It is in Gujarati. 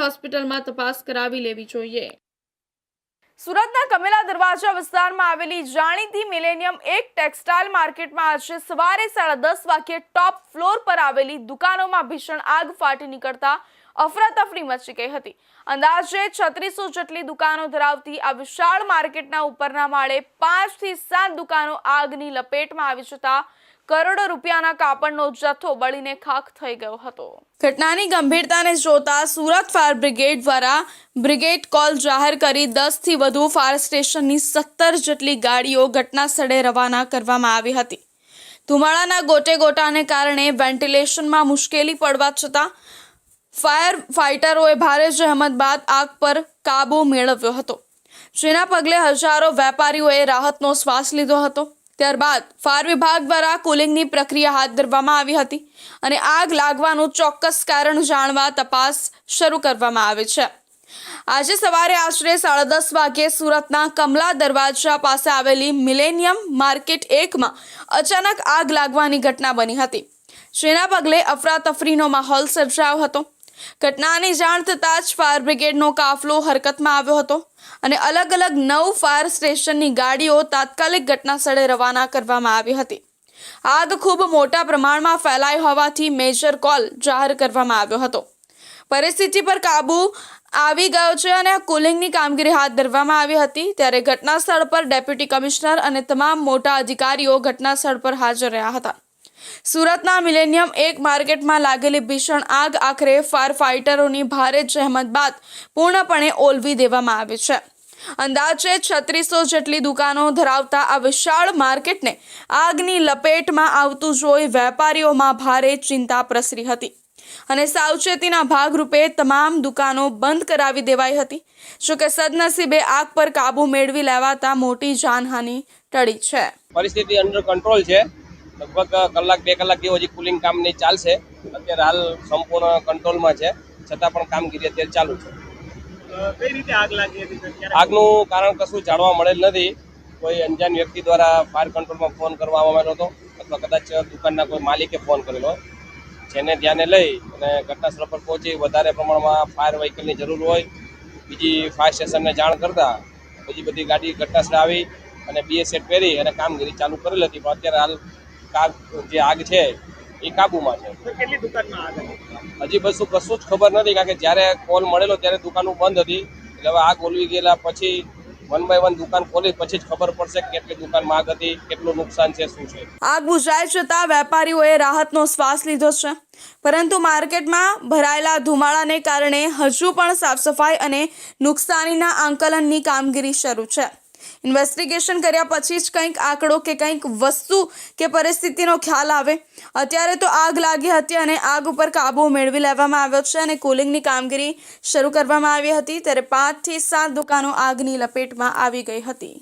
હોસ્પિટલમાં તપાસ કરાવી લેવી જોઈએ। સુરતના કમેલા દરવાજા વિસ્તારમાં આવેલી જાણીતી મિલેનિયમ એક ટેક્સટાઇલ માર્કેટમાં આજે સવારે 10:30 વાગ્યે ટોપ ફ્લોર પર આવેલી દુકાનોમાં ભીષણ આગ ફાટી નીકળતા અફરાતફરી મચી ગઈ હતી। અંદાજે 3600 જેટલી દુકાનો ધરાવતી આ વિશાળ માર્કેટના ઉપરના માળે 5 થી 7 દુકાનો આગની લપેટમાં આવી જતા કરોડો રૂપિયાના કાપડનો જથ્થો બળીને ખાખ થઈ ગયો હતો। ઘટનાની ગંભીરતાને જોતા સુરત ફાયર બ્રિગેડ દ્વારા બ્રિગેડ કોલ જાહેર કરી 10 થી વધુ ફાયર સ્ટેશનની 17 જેટલી ગાડીઓ ઘટના સ્થળે રવાના કરવામાં આવી હતી। ધુમાડાના ગોટેગોટાને કારણે વેન્ટિલેશનમાં મુશ્કેલી પડવા છતાં ફાયર ફાઇટરોએ ભારે જહેમત બાદ આગ પર કાબુ મેળવ્યો હતો, જેના પગલે હજારો વેપારીઓએ રાહતનો શ્વાસ લીધો હતો। ત્યારબાદ ફાયર વિભાગ દ્વારા કુલિંગની પ્રક્રિયા હાથ ધરવામાં આવી હતી અને આગ લાગવાનું ચોક્કસ કારણ જાણવા તપાસ શરૂ કરવામાં આવી છે। આજે સવારે આશરે 10:30 વાગ્યે સુરતના કમલા દરવાજા પાસે આવેલી મિલેનિયમ માર્કેટ 1માં અચાનક આગ લાગવાની ઘટના બની હતી, જેના પગલે અફરાતફરીનો માહોલ સર્જાયો હતો। ઘટનાની જાણ થતાં જ ફાયર બ્રિગેડનો કાફલો હરકતમાં આવ્યો હતો અને અલગ અલગ 9 ફાયર સ્ટેશનની ગાડીઓ તાત્કાલિક ઘટના સ્થળે રવાના કરવામાં આવી હતી। આગ ખૂબ મોટા પ્રમાણમાં ફેલાઈ હોવાથી મેજર કોલ જાહેર કરવામાં આવ્યો હતો। પરિસ્થિતિ પર કાબુ આવી ગયો છે અને કુલિંગની કામગીરી હાથ ધરવામાં આવી હતી। ત્યારે ઘટના સ્થળ પર ડેપ્યુટી કમિશનર અને તમામ મોટા અધિકારીઓ ઘટના સ્થળ પર હાજર રહ્યા હતા। સુરતના મિલેનિયમ એક માર્કેટમાં લાગેલી ભીષણ આગ આખરે ફાયર ફાઇટરોની ભારે જહેમત બાદ પૂર્ણપણે ઓલવી દેવામાં આવી છે। અંદાજે 3600 જેટલી દુકાનો ધરાવતા આ વિશાળ માર્કેટને આગની લપેટમાં આવતું જોઈ વેપારીઓમાં ભારે ચિંતા પ્રસરી હતી અને સાવચેતીના ભાગરૂપે તમામ દુકાનો બંધ કરાવી દેવાઈ હતી। જોકે સદનસીબે આગ પર કાબુ મેળવી લેવાતા મોટી જાનહાનિ ટળી છે। પરિસ્થિતિ અંડર કંટ્રોલ છે। લગભગ કલાક 2 કલાક જેવો હજી કુલિંગ કામ નહીં ચાલશે। અત્યારે હાલ સંપૂર્ણ કંટ્રોલમાં છે, છતાં પણ કામગીરી અત્યારે ચાલુ છે। કઈ રીતે આગ લાગી હતી? આગનું કારણ કશું જાણવા મળેલ નથી। કોઈ અંજાન વ્યક્તિ દ્વારા ફાયર કંટ્રોલમાં ફોન કરવામાં આવ્યો હતો અથવા કદાચ દુકાનના કોઈ માલિકે ફોન કરેલો, જેને ધ્યાને લઈ અને ઘટના સ્થળ પર પહોંચી વધારે પ્રમાણમાં ફાયર વ્હીકલની જરૂર હોય બીજી ફાયર સ્ટેશનને જાણ કરતા બીજી બધી ગાડી ઘટના સ્થળે આવી અને BS સેટ પહેરી અને કામગીરી ચાલુ કરેલી હતી। પણ અત્યારે હાલ જે આગ છે એ કાબુમાં છે। કેટલી દુકાનમાં આગ હતી? હજી કશું જ ખબર નથી, કારણ કે જ્યારે કોલ મળેલો ત્યારે દુકાનો બંધ હતી। એટલે હવે આગ ઓલવી ગયેલા પછી 1 બાય 1 દુકાન ખોલી પછી જ ખબર પડશે કે કેટલી દુકાનમાં આગ હતી, કેટલું નુકસાન છે, શું છે। આગ બુઝાઈ જતા વેપારીઓએ રાહતનો શ્વાસ લીધો છે, પરંતુ માર્કેટમાં ભરાયેલા ધુમાડાને કારણે હજુ પણ સાફ સફાઈ અને નુકસાનીના આંકલનની કામગીરી શરૂ છે। ઇન્વેસ્ટિગેશન કર્યા પછી જ કંઈક આંકડો કે કંઈક વસ્તુ કે પરિસ્થિતિનો ખ્યાલ આવે। અત્યારે તો આગ લાગી હતી અને આગ ઉપર કાબુ મેળવી લેવામાં આવ્યો છે અને કુલિંગની કામગીરી શરૂ કરવામાં આવી હતી। ત્યારે 5 થી 7 દુકાનો આગની લપેટમાં આવી ગઈ હતી।